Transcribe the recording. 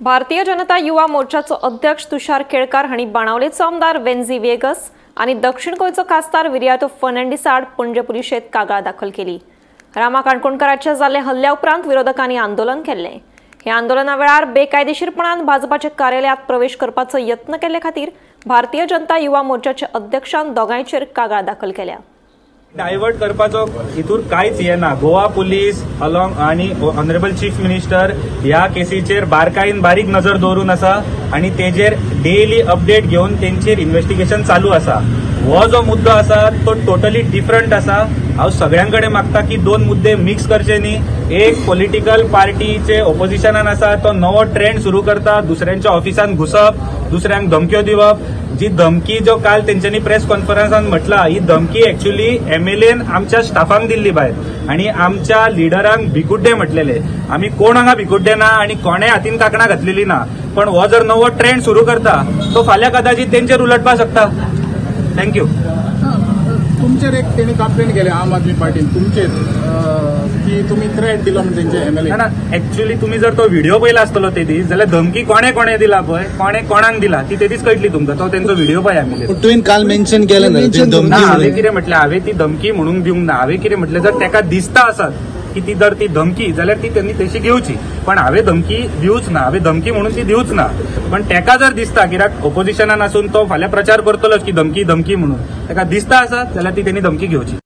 भारतीय जनता युवा मोर्चाचो अध्यक्ष तुषार केळकार हांणी बाणावलेचो आमदार वेन्झी वेगस आनी दक्षिण गोंयचो खासदार विर्यातो फर्नांडीस आड पणजे पुलिशेंत कागाळ दाखल केली। रामा काणकोणकाराच्या जाल्ले हल्ल्या उपरांत विरोधकांनी आंदोलन केल्लें। हे आंदोलना वेळार बेकायदेशीरपणान भाजपाच्या कार्यालयात प्रवेश करपाचो यत्न केल्ले खातीर भारतीय जनता युवा मोर्चाचे अध्यक्षान दोगांयचेर कागाळ दाखल केल्या। डायवर्ट करपाचो हितूर कांयच येना। गोवा पुलीस अलॉंग आणि ऑनरेबल चीफ मिनिस्टर ह्या केसीचेर बारकायेन बारीक नजर दवरून आसा आणि तेजेर डेली अपडेट घेवन तेंचेर इन्व्हेस्टिगेशन चालू आसा। हो जो मुद्दो आसा तो टोटली डिफरंट आसा। हांव सगळ्यांकडे मागता की दोन मुद्दे मिक्स करचे न्ही। एक पॉलिटिकल पार्टीचे ऑपोजिशनान आसा तो नवो ट्रेंड सुरू करता, दुसऱ्यांच्या ऑफिसान घुसप, दुसऱ्यांक धमक्यो दिवप। जी धमकी जो काल तेंच्यांनी प्रेस कॉन्फरन्सान म्हटला, ही धमकी एक्चुअली एमएलएन आमच्या स्टाफांक दिल्ली भायर आणि आमच्या लिडरांक भिकुड्डे म्हटलेले। आम्ही कोण हांगा भिकुड्डे ना आणि कोणे हातीन कांकणां घातलेली ना, पण हो जर नवो ट्रेंड सुरू करता तो फाल्यां कदाचित तेंचेर उलटपाक शकता। थँक्यू। तुमचेर एक तेणी कंप्लेंट केली आम आदमी पार्टीन तुमचेर की तुम्ही थ्रेट दिलो म्हणजे तेंचे एमएलए ना। एक्चुअली तुम्ही जर तो व्हिडिओ पळयला आसतलो ते दीस जाल्यार धमकी कोणे कोणे दिला पळय, कोणे कोणाक दिला ती ते दीस कळटली तुमकां। तो तेंचो व्हिडिओ पळय आमी। तुवें काल मेन्शन केलें ना धमकी। हांवें कितें म्हटलें, हांवें ती धमकी म्हणून दिवंक ना। हांवें कितें म्हटलें, जर तेका दिसता आसत की ती जर ती धमकी जाल्यार ती त्यांनी तशी घेवची, पण हांवें धमकी दिवच ना। हांवें धमकी म्हणून ती दिवच ना, पण तेका जर दिसता कित्याक ऑपोजिशनान आसून तो फाल्यां प्रचार करतलोच की धमकी धमकी म्हणून, तेका दिसता आसत जाल्यार ती त्यांनी धमकी घेवची।